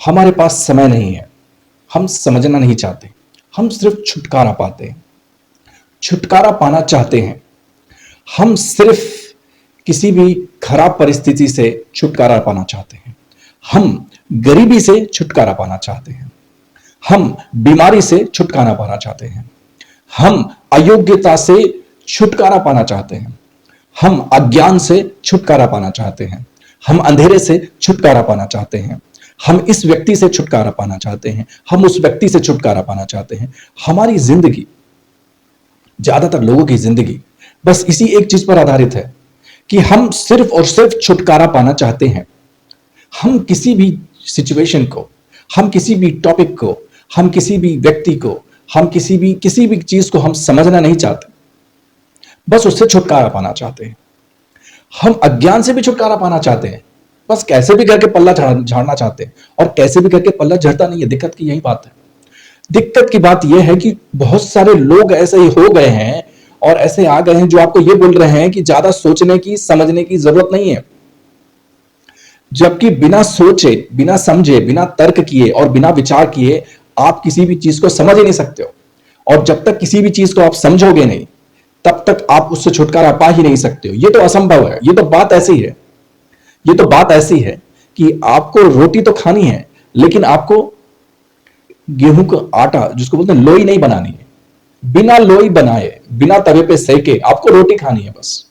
हमारे पास समय नहीं है, हम समझना नहीं चाहते, हम सिर्फ छुटकारा पाते हैं, छुटकारा पाना चाहते हैं। हम सिर्फ किसी भी खराब परिस्थिति से छुटकारा पाना चाहते हैं, हम गरीबी से छुटकारा पाना चाहते हैं, हम बीमारी से छुटकारा पाना चाहते हैं, हम अयोग्यता से छुटकारा पाना चाहते हैं, हम अज्ञान से छुटकारा पाना चाहते हैं, हम अंधेरे से छुटकारा पाना चाहते हैं, हम इस व्यक्ति से छुटकारा पाना चाहते हैं, हम उस व्यक्ति से छुटकारा पाना चाहते हैं। हमारी जिंदगी, ज्यादातर लोगों की जिंदगी बस इसी एक चीज पर आधारित है कि हम सिर्फ और सिर्फ छुटकारा पाना चाहते हैं। हम किसी भी सिचुएशन को, हम किसी भी टॉपिक को, हम किसी भी व्यक्ति को, हम किसी भी चीज को हम समझना नहीं चाहते, बस उससे छुटकारा पाना चाहते हैं। हम अज्ञान से भी छुटकारा पाना चाहते हैं, बस कैसे भी करके पल्ला झाड़ना चाहते हैं, और कैसे भी करके पल्ला झड़ता नहीं है। दिक्कत की यही बात है। दिक्कत की बात यह है कि बहुत सारे लोग ऐसे ही हो गए हैं और ऐसे आ गए हैं जो आपको यह बोल रहे हैं कि ज्यादा सोचने की, समझने की जरूरत नहीं है, जबकि बिना सोचे, बिना समझे, बिना तर्क किए और बिना विचार किए आप किसी भी चीज को समझ ही नहीं सकते हो। और जब तक किसी भी चीज को आप समझोगे नहीं, तब तक आप उससे छुटकारा पा ही नहीं सकते हो। यह तो असंभव है। ये तो बात ऐसी है, ये तो बात ऐसी है कि आपको रोटी तो खानी है, लेकिन आपको गेहूं का आटा, जिसको बोलते हैं लोई, नहीं बनानी है। बिना लोई बनाए, बिना तवे पे सेके आपको रोटी खानी है बस।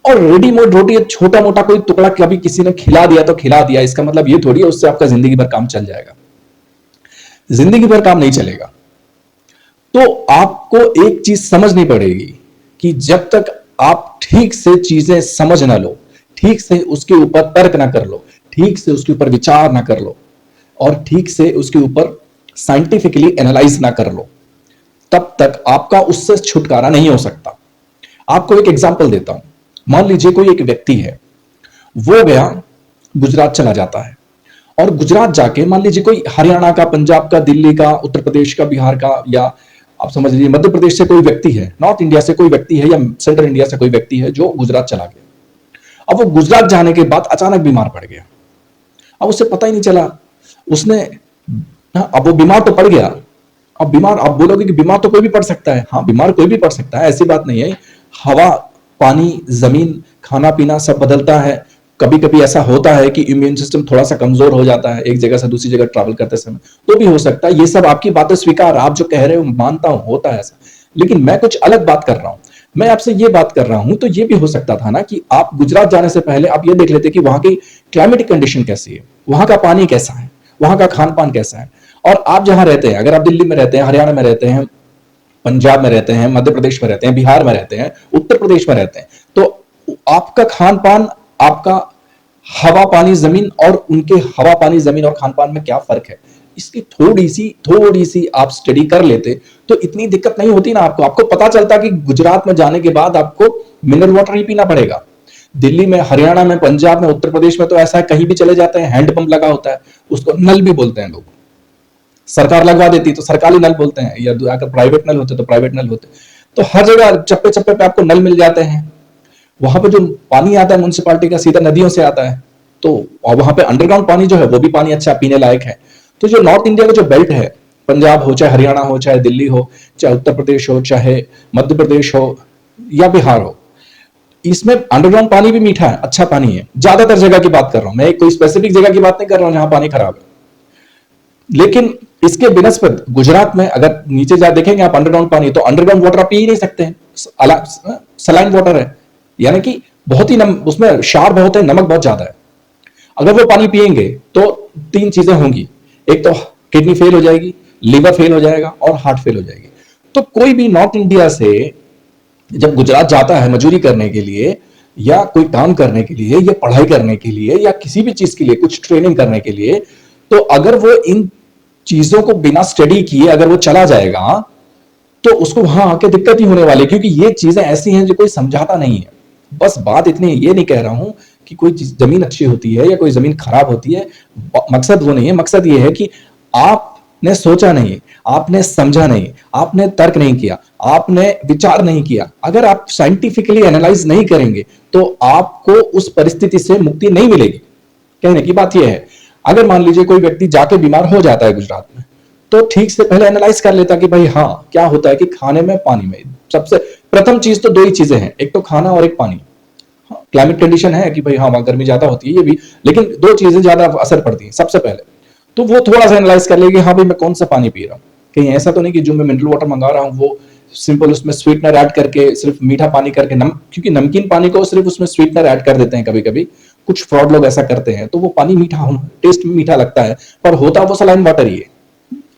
और रेडीमेड रोटी, छोटा मोटा कोई टुकड़ा कभी किसी ने खिला दिया तो खिला दिया, इसका मतलब ये थोड़ी है उससे आपका जिंदगी भर काम चल जाएगा। जिंदगी भर काम नहीं चलेगा। तो आपको एक चीज समझनी पड़ेगी कि जब तक आप ठीक से चीजें समझ ना लो, ठीक से उसके ऊपर तर्क ना कर लो, ठीक से उसके ऊपर विचार ना कर लो, और ठीक से उसके ऊपर साइंटिफिकली एनालाइज ना कर लो, तब तक आपका उससे छुटकारा नहीं हो सकता। आपको एक एग्जांपल देता हूं। मान लीजिए कोई एक व्यक्ति है, वो गया गुजरात चला जाता है, और गुजरात जाके मान लीजिए कोई हरियाणा का, पंजाब का, दिल्ली का, उत्तर प्रदेश का, बिहार का, या आप समझ लीजिए मध्य प्रदेश से कोई व्यक्ति है, नॉर्थ इंडिया से कोई व्यक्ति है, या सेंट्रल इंडिया से कोई व्यक्ति है जो गुजरात चला गया। अब वो गुजरात जाने के बाद अचानक बीमार पड़ गया। अब उसे पता ही नहीं चला, उसने, अब वो बीमार तो पड़ गया। अब बीमार, आप बोलोगे कि बीमार तो कोई भी पड़ सकता है। हाँ, बीमार कोई भी पड़ सकता है, ऐसी बात नहीं है। हवा, पानी, जमीन, खाना पीना सब बदलता है। कभी कभी ऐसा होता है कि इम्यून सिस्टम थोड़ा सा कमजोर हो जाता है एक जगह से दूसरी जगह ट्रैवल करते समय, तो भी हो सकता है। ये सब आपकी बातें स्वीकार, आप जो कह रहे हो मानता हूं, होता है ऐसा। लेकिन मैं कुछ अलग बात कर रहा हूं। मैं आपसे ये बात कर रहा हूं, तो ये भी हो सकता था ना कि आप गुजरात जाने से पहले आप ये देख लेते कि वहां की क्लाइमेटिक कंडीशन कैसी है, वहां का पानी कैसा है, वहां का खान पान कैसा है। और आप जहां रहते हैं, अगर आप दिल्ली में रहते हैं, हरियाणा में रहते हैं, पंजाब में रहते हैं, मध्य प्रदेश में रहते हैं, बिहार में रहते हैं, उत्तर प्रदेश में रहते हैं, तो आपका खान पान, आपका हवा पानी जमीन और उनके हवा पानी जमीन और खान पान में क्या फर्क है, इसकी थोड़ी सी आप स्टडी कर लेते तो इतनी दिक्कत नहीं होती ना आपको। आपको पता चलता कि गुजरात में जाने के बाद आपको मिनरल वाटर ही पीना पड़ेगा। दिल्ली में, हरियाणा में, पंजाब में, उत्तर प्रदेश में तो ऐसा है, कहीं भी चले जाते हैं हैंडपंप लगा होता है, उसको नल भी बोलते हैं लोग। सरकार लगवा देती तो सरकारी नल बोलते हैं, या अगर प्राइवेट नल होते तो प्राइवेट नल होते। तो हर जगह चप्पे चप्पे पे आपको नल मिल जाते हैं। वहां पे जो पानी आता है म्युनिसिपालिटी का, सीधा नदियों से आता है। तो और वहां पे अंडरग्राउंड पानी जो है वो भी पानी अच्छा पीने लायक है। तो जो नॉर्थ इंडिया का जो बेल्ट है, पंजाब हो, चाहे हरियाणा हो, चाहे दिल्ली हो, चाहे उत्तर प्रदेश हो, चाहे मध्य प्रदेश हो या बिहार हो, इसमें अंडरग्राउंड पानी भी मीठा है, अच्छा पानी है। ज्यादातर जगह की बात कर रहा हूं मैं, कोई स्पेसिफिक जगह की बात नहीं कर रहा हूं जहां पानी खराब है। लेकिन इसके बिनस्बत गुजरात में अगर नीचे जा देखेंगे आप अंडरग्राउंड पानी, तो अंडरग्राउंड वाटर आप पी ही नहीं सकते हैं, सलाइन वाटर है, यानी कि बहुत ही उसमें क्षार बहुत है, नमक बहुत ज्यादा है। अगर वो पानी पिएंगे तो तीन चीजें होंगी, एक तो किडनी फेल हो जाएगी, लिवर फेल हो जाएगा और हार्ट फेल हो जाएगी। तो कोई भी नॉर्थ इंडिया से जब गुजरात जाता है मजदूरी करने के लिए, या कोई काम करने के लिए, या पढ़ाई करने के लिए, या किसी भी चीज के लिए, कुछ ट्रेनिंग करने के लिए, तो अगर वो इन चीजों को बिना स्टडी किए अगर वो चला जाएगा तो उसको वहां आके दिक्कत ही होने वाली है, क्योंकि ये चीजें ऐसी हैं जो कोई समझाता नहीं है। बस बात इतनी, ये नहीं कह रहा हूं कि कोई जमीन अच्छी होती है या कोई जमीन खराब होती है, मकसद वो नहीं है। मकसद ये है कि आपने सोचा नहीं, आपने समझा नहीं, आपने तर्क नहीं किया, आपने विचार नहीं किया। अगर आप साइंटिफिकली एनालाइज नहीं करेंगे तो आपको उस परिस्थिति से मुक्ति नहीं मिलेगी। कहने की बात यह है, अगर मान लीजिए कोई व्यक्ति जाके बीमार हो जाता है गुजरात में, तो ठीक से पहले एनालाइज कर लेता कि भाई हाँ क्या होता है कि खाने में, पानी में, सबसे प्रथम चीज तो दो ही चीजें हैं, एक तो खाना और एक पानी। क्लाइमेट कंडीशन है कि भाई हाँ वहां गर्मी ज्यादा होती है ये भी, लेकिन दो चीजें ज्यादा असर पड़ती हैं सबसे पहले। तो वो थोड़ा सा एनालाइज कर लेगी, हाँ भाई मैं कौन सा पानी पी रहा हूँ, कहीं ऐसा तो नहीं कि जो मैं मिनरल वाटर मंगा रहा हूँ वो सिंपल उसमें स्वीटनर ऐड करके, सिर्फ मीठा पानी करके, क्योंकि नमकीन पानी को सिर्फ उसमें स्वीटनर ऐड कर देते हैं कभी कभी, कुछ फ्रॉड लोग ऐसा करते हैं, तो वो पानी मीठा, टेस्ट में मीठा लगता है, पर होता वो सलाइन वाटर ही है,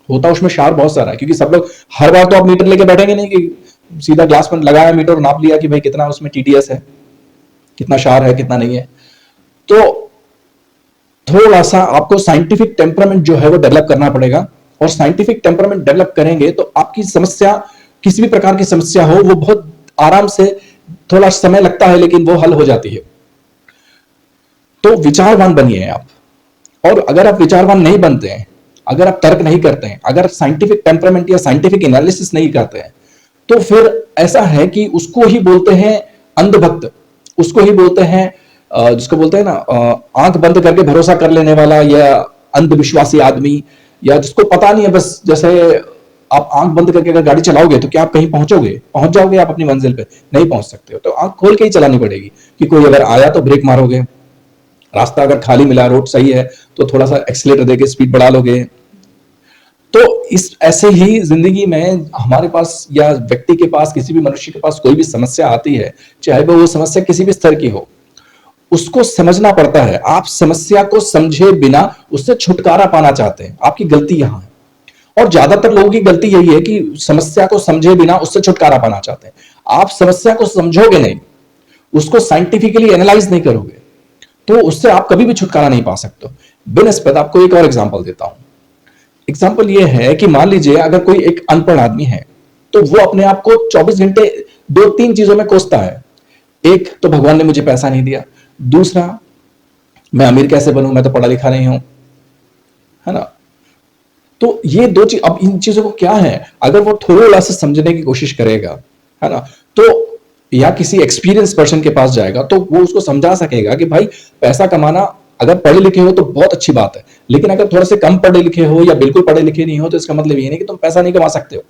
होता उसमें क्षार बहुत सारा है। क्योंकि सब लोग हर बार तो आप मीटर लेके बैठेंगे नहीं कि सीधा ग्लास में लगाया मीटर और नाप लिया कि भाई कितना उसमें टीडीएस है, कितना क्षार है, कितना नहीं है। तो थोड़ा सा आपको साइंटिफिक टेम्परामेंट जो है वो डेवलप करना पड़ेगा, और साइंटिफिक टेम्परामेंट डेवलप करेंगे तो आपकी समस्या, किसी भी प्रकार की समस्या हो, वो बहुत आराम से, थोड़ा समय लगता है लेकिन वो हल हो जाती है। तो विचारवान बनिए आप, और अगर आप विचारवान नहीं बनते हैं, अगर आप तर्क नहीं करते हैं, अगर साइंटिफिक टेम्परामेंट या साइंटिफिक एनालिसिस नहीं करते हैं, तो फिर ऐसा है कि उसको ही बोलते हैं अंधभक्त, उसको ही बोलते हैं जिसको बोलते हैं ना आंख बंद करके भरोसा कर लेने वाला, या अंधविश्वासी आदमी, या जिसको पता नहीं है बस। जैसे आप आंख बंद करके अगर गाड़ी चलाओगे तो क्या आप कहीं पहुंचोगे, पहुंच जाओगे आप अपनी मंजिल पे? नहीं पहुंच सकते हो। तो आंख खोल के ही चलानी पड़ेगी कि कोई अगर आया तो ब्रेक मारोगे, रास्ता अगर खाली मिला, रोड सही है तो थोड़ा सा एक्सीलेटर देके स्पीड बढ़ा लोगे। तो इस ऐसे ही जिंदगी में हमारे पास, या व्यक्ति के पास, किसी भी मनुष्य के पास कोई भी समस्या आती है, चाहे वो समस्या किसी भी स्तर की हो, उसको समझना पड़ता है। आप समस्या को समझे बिना उससे छुटकारा पाना चाहते हैं, आपकी गलती यहां है। और ज्यादातर लोगों की गलती यही है कि समस्या को समझे बिना उससे छुटकारा पाना चाहते हैं। आप समस्या को समझोगे नहीं, उसको साइंटिफिकली एनालाइज नहीं करोगे, तो उससे आप कभी भी छुटकारा नहीं पा सकते। बिनस्पत आपको एक और एग्जांपल देता हूं। एग्जांपल ये है कि मान लीजिए अगर कोई एक अनपढ़ आदमी है, तो वो अपने आप को 24 घंटे दो तीन चीजों में कोसता है। एक तो भगवान ने मुझे पैसा नहीं दिया, दूसरा मैं अमीर कैसे बनूं, मैं तो पढ़ा लिखा नहीं हूं, है ना। तो ये दो चीज, अब इन चीजों को क्या है, अगर वो थोड़ा सा समझने की कोशिश करेगा, है ना, तो या किसी एक्सपीरियंस पर्सन के पास जाएगा तो वो उसको समझा सकेगा कि भाई पैसा कमाना, अगर पढ़े लिखे हो तो बहुत अच्छी बात है, लेकिन अगर थोड़े से कम पढ़े लिखे हो या बिल्कुल पढ़े लिखे नहीं हो, तो इसका मतलब ये नहीं कि तुम पैसा नहीं कमा सकते हो।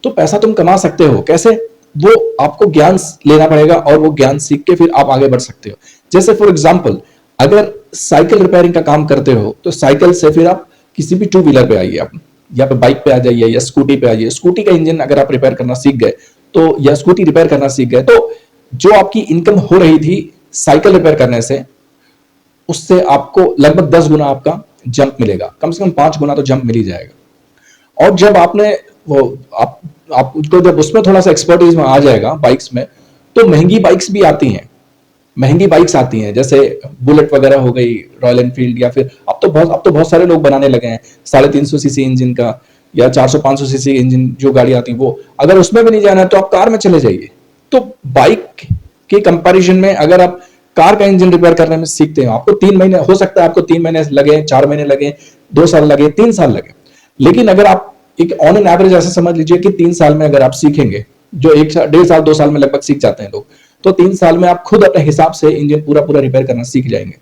तो पैसा तुम कमा सकते हो, कैसे? वो आपको ज्ञान लेना पड़ेगा, और वो ज्ञान सीख के फिर आप आगे बढ़ सकते हो। जैसे फॉर एग्जाम्पल, अगर साइकिल रिपेयरिंग का काम करते हो, तो साइकिल से फिर आप किसी भी टू व्हीलर पे आइए, आप या पे बाइक पे आ जाइए, या स्कूटी पे आइए। स्कूटी का इंजन अगर आप रिपेयर करना सीख गए, तो या स्कूटी रिपेयर करना सीख गए, तो जो आपकी इनकम हो रही थी साइकिल रिपेयर करने से, उससे आपको लगभग 10 गुना आपका जंप मिलेगा, कम से कम 5 गुना तो जंप मिल ही जाएगा। और जब आपने वो आप उसको, जब उसमें थोड़ा सा एक्सपर्टीज में आ जाएगा बाइक्स में, तो महंगी बाइक्स भी आती हैं, महंगी बाइक्स आती हैं, जैसे बुलेट वगैरह हो गई, रॉयल एनफील्ड, या फिर अब तो बहुत सारे लोग बनाने लगे हैं 350 सीसी इंजन का, या 400-500 सीसी इंजन जो गाड़ी आती है वो। अगर उसमें भी नहीं जाना है तो आप कार में चले जाइए। तो बाइक के कंपैरिजन में अगर आप कार का इंजन रिपेयर करने में सीखते हो, आपको 3 महीने, हो सकता है आपको 3 महीने लगे, 4 महीने लगे, 2 साल लगे, 3 साल लगे, लेकिन अगर आप एक ऑन एन एवरेज ऐसा समझ लीजिए कि 3 साल में अगर आप सीखेंगे, जो 1.5 साल 2 साल में लगभग सीख जाते हैं लोग, तो 3 साल में आप खुद अपने हिसाब से इंजन पूरा रिपेयर करना सीख जाएंगे।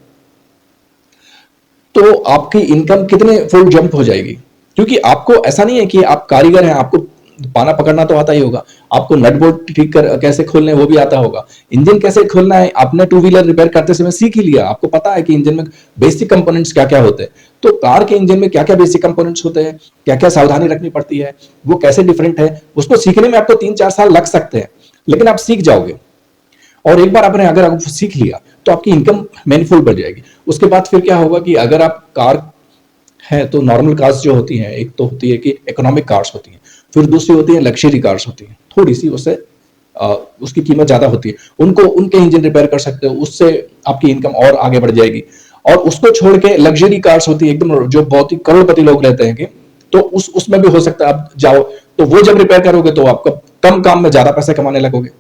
तो आपकी इनकम कितने फुल जंप हो जाएगी। क्योंकि आपको ऐसा नहीं है कि आप कारीगर हैं, आपको पाना पकड़ना तो आता ही होगा, आपको नट बोल्ट ठीक कर कैसे खोलने वो भी आता होगा, इंजन कैसे खोलना है आपने टू व्हीलर रिपेयर करते समय सीख ही लिया, आपको पता है कि इंजन में बेसिक कंपोनेंट्स क्या क्या होते हैं। तो कार के इंजन में क्या क्या बेसिक कंपोनेंट्स होते हैं, क्या क्या सावधानी रखनी पड़ती है, वो कैसे डिफरेंट है, उसको सीखने में आपको 3-4 साल लग सकते हैं, लेकिन आप सीख जाओगे। और एक बार आपने अगर सीख लिया तो आपकी इनकम मैनीफोल्ड बढ़ जाएगी। उसके बाद फिर क्या होगा कि अगर आप कार है तो नॉर्मल कार्स जो होती हैं, एक तो होती है कि इकोनॉमिक कार्स होती हैं, फिर दूसरी होती है लग्जरी कार्स होती हैं, थोड़ी सी उससे उसकी कीमत ज्यादा होती है, उनको उनके इंजन रिपेयर कर सकते हो, उससे आपकी इनकम और आगे बढ़ जाएगी। और उसको छोड़ के लग्जरी कार्स होती है एकदम, जो बहुत ही करोड़पति लोग रहते हैं कि, तो उसमें भी हो सकता है आप जाओ, तो वो जब रिपेयर करोगे तो आपका कम काम में ज्यादा पैसे कमाने लगोगे।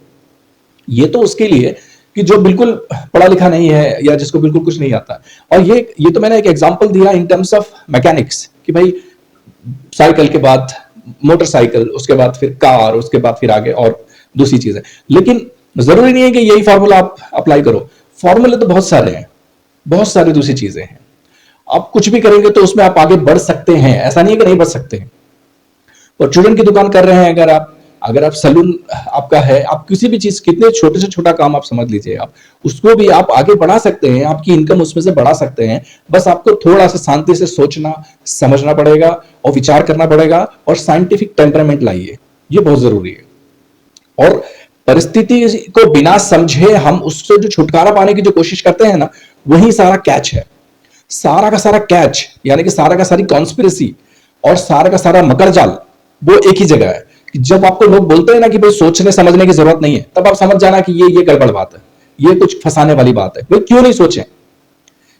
ये तो उसके लिए कि जो बिल्कुल पढ़ा लिखा नहीं है या जिसको बिल्कुल कुछ नहीं आता। और ये तो मैंने एक एग्जांपल दिया इन टर्म्स ऑफ मैकेनिक्स कि भाई साइकिल के बाद मोटरसाइकिल, उसके बाद फिर कार, उसके बाद फिर आगे और दूसरी चीजें। लेकिन जरूरी नहीं है कि यही फॉर्मूला आप अप्लाई करो, फॉर्मूले तो बहुत सारे हैं, बहुत सारी दूसरी चीजें हैं। आप कुछ भी करेंगे तो उसमें आप आगे बढ़ सकते हैं, ऐसा नहीं है कि नहीं बढ़ सकते हैं। परचूरन की दुकान कर रहे हैं अगर आप सलून आपका है, आप किसी भी चीज, कितने छोटे से छोटा काम आप समझ लीजिए, आप उसको भी आप आगे बढ़ा सकते हैं, आपकी इनकम उसमें से बढ़ा सकते हैं। बस आपको थोड़ा सा शांति से सोचना समझना पड़ेगा और विचार करना पड़ेगा, और साइंटिफिक टेम्परामेंट लाइए, ये बहुत जरूरी है। और परिस्थिति को बिना समझे हम उससे जो छुटकारा पाने की जो कोशिश करते हैं ना, वही सारा कैच है। सारा का सारा कैच यानी कि सारा का सारी कॉन्स्पिरेसी और सारा का सारा मकर जाल वो एक ही जगह है। कि जब आपको लोग बोलते हैं ना कि भाई सोचने समझने की जरूरत नहीं है, तब आप समझ जाना कि ये गड़बड़ बात है, ये कुछ फंसाने वाली बात है। भाई क्यों नहीं सोचे,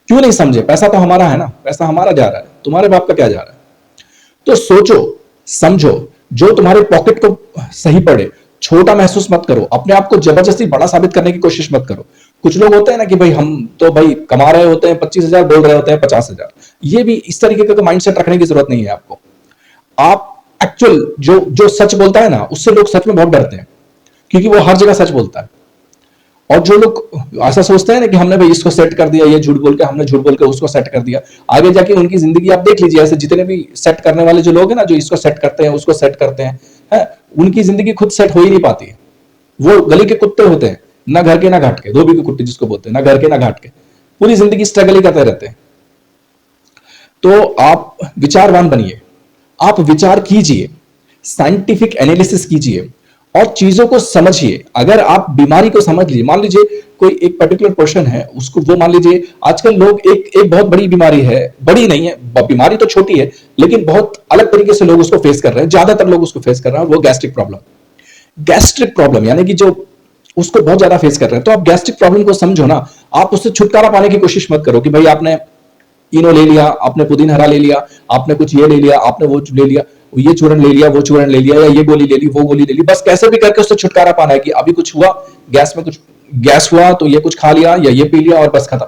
क्यों नहीं समझे? पैसा तो हमारा है ना, पैसा हमारा जा रहा है, तुम्हारे बाप का क्या जा रहा है? तो सोचो समझो, जो तुम्हारे पॉकेट को सही पड़े। छोटा महसूस मत करो, अपने आप को जबरदस्ती बड़ा साबित करने की कोशिश मत करो। कुछ लोग होते हैं ना कि भाई हम तो भाई कमा रहे होते हैं 25,000, बोल रहे होते हैं 50,000। ये भी इस तरीके का माइंडसेट रखने की जरूरत नहीं है आपको। आप एक्चुअल जो सच बोलता है ना, उससे लोग सच में बहुत डरते हैं, क्योंकि वो हर जगह सच बोलता है। और जो लोग ऐसा सोचते हैं ना कि हमने भाई इसको सेट कर दिया, ये झूठ बोल के, हमने झूठ बोल के उसको सेट कर दिया, आगे जाके उनकी जिंदगी आप देख लीजिए। ऐसे जितने भी सेट करने वाले जो लोग हैं ना, जो इसको सेट करते हैं उसको सेट करते हैं, है, उनकी जिंदगी खुद सेट हो ही नहीं पाती है। वो गली के कुत्ते होते हैं, ना घर के ना घाट के, धोबी के कुत्ते जिसको बोलते हैं, ना घर के ना घाट के, पूरी जिंदगी स्ट्रगल ही करते रहते हैं। तो आप विचारवान बनिए, आप विचार कीजिए, साइंटिफिक एनालिसिस कीजिए और चीजों को समझिए। अगर आप बीमारी को समझ लीजिए, मान लीजिए कोई एक पर्टिकुलर पर्सन है, उसको वो मान लीजिए आजकल लोग एक बहुत बड़ी बीमारी है, बड़ी नहीं है बीमारी तो छोटी है, लेकिन बहुत अलग तरीके से लोग उसको फेस कर रहे हैं, ज्यादातर लोग उसको फेस कर रहे हैं, वो गैस्ट्रिक प्रॉब्लम। गैस्ट्रिक प्रॉब्लम यानी कि जो उसको बहुत ज्यादा फेस कर रहे हैं। तो आप गैस्ट्रिक प्रॉब्लम को समझो ना, आप उससे छुटकारा पाने की कोशिश मत करो कि भाई आपने इनो ले लिया, आपने पुदीन हरा ले लिया, आपने कुछ ये ले लिया, आपने वो ले लिया, ये चूरन ले लिया, वो चूरन ले लिया, या ये गोली ले ली, वो गोली ले ली, बस कैसे भी करके उससे छुटकारा पाना है कि अभी कुछ हुआ, गैस में कुछ गैस हुआ तो ये कुछ खा लिया या ये पी लिया और बस खत्म।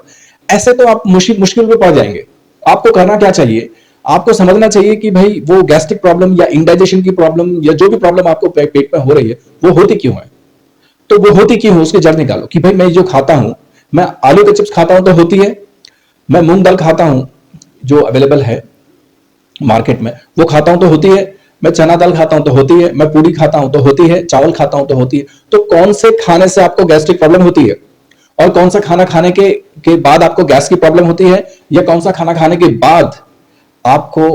ऐसे तो आप मुश्किल में पड़ जाएंगे। आपको करना क्या चाहिए? आपको समझना चाहिए कि भाई वो गैस्ट्रिक प्रॉब्लम या इंडाइजेशन की प्रॉब्लम या जो भी प्रॉब्लम आपको पेट में हो रही है, वो होती क्यों है। तो वो होती क्यों है उसकी जड़ निकालो कि भाई मैं जो खाता हूं, मैं आलू के चिप्स खाता हूं तो होती है, मैं मूंग दाल खाता हूं जो अवेलेबल है मार्केट में वो खाता हूं तो होती है, मैं चना दाल खाता हूं तो होती है, मैं पूड़ी खाता हूं तो होती है, चावल खाता हूं तो होती है। तो कौन से खाने से आपको गैस्ट्रिक प्रॉब्लम होती है, और कौन सा खाना खाने के बाद आपको गैस की प्रॉब्लम होती है, या कौन सा खाना खाने के बाद आपको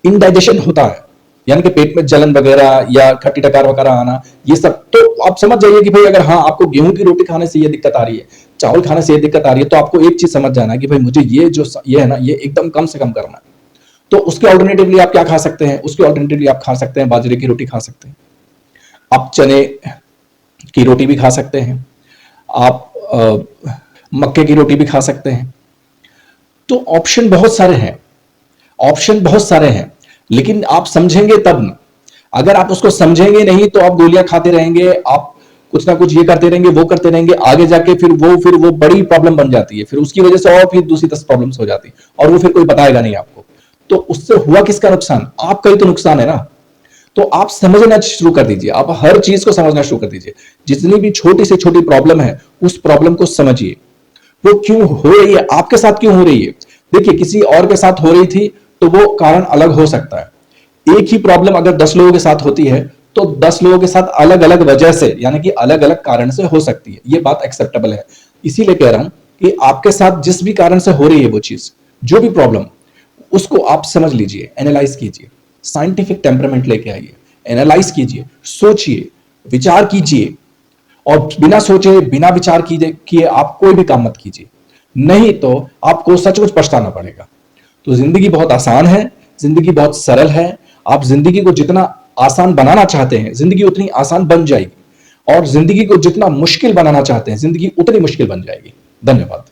इनडाइजेशन होता है, यानी कि पेट में जलन वगैरह या खट्टी टकार वगैरह आना, ये सब। तो आप समझ जाइए कि भाई अगर हाँ आपको गेहूं की रोटी खाने से ये दिक्कत आ रही है, चावल खाने से ये दिक्कत आ रही है, तो आपको एक चीज समझ जाना है कि भाई मुझे ये है ना, ये एकदम कम से कम करना है। तो उसके ऑल्टरनेटिवली आप क्या खा सकते हैं? उसके ऑल्टरनेटिवली आप खा सकते हैं बाजरे की रोटी खा सकते हैं, आप चने की रोटी भी खा सकते हैं, आप मक्के की रोटी भी खा सकते हैं। तो ऑप्शन बहुत सारे हैं, ऑप्शन बहुत सारे हैं, लेकिन आप समझेंगे तब ना। अगर आप उसको समझेंगे नहीं तो आप गोलियां खाते रहेंगे, आप कुछ ना कुछ ये करते रहेंगे, वो करते रहेंगे, आगे जाके फिर वो बड़ी प्रॉब्लम बन जाती है, फिर उसकी वजह से और फिर दूसरी 10 प्रॉब्लम्स हो जाती है, और वो फिर कोई बताएगा नहीं आपको। तो उससे हुआ किसका नुकसान? आपका ही तो नुकसान है ना। तो आप समझना शुरू कर दीजिए, आप हर चीज को समझना शुरू कर दीजिए। जितनी भी छोटी से छोटी प्रॉब्लम है, उस प्रॉब्लम को समझिए, वो क्यों हो रही है, आपके साथ क्यों हो रही है। देखिए किसी और के साथ हो रही थी तो वो कारण अलग हो सकता है। एक ही प्रॉब्लम अगर 10 लोगों के साथ होती है तो 10 लोगों के साथ अलग अलग वजह से, यानी कि अलग अलग कारण से हो सकती है। ये बात एक्सेप्टेबल है। इसीलिए कह रहा हूं कि आपके साथ जिस भी कारण से हो रही है वो चीज, जो भी प्रॉब्लम, उसको आप समझ लीजिए, एनालाइज कीजिए, साइंटिफिक टेम्परामेंट लेके आइए, एनालाइज कीजिए, सोचिए, विचार कीजिए, और बिना सोचे बिना विचार किए आप कोई भी काम मत कीजिए, नहीं तो आपको सचमुच पछताना पड़ेगा। तो जिंदगी बहुत आसान है, जिंदगी बहुत सरल है। आप जिंदगी को जितना आसान बनाना चाहते हैं, जिंदगी उतनी आसान बन जाएगी, और जिंदगी को जितना मुश्किल बनाना चाहते हैं, जिंदगी उतनी मुश्किल बन जाएगी। धन्यवाद।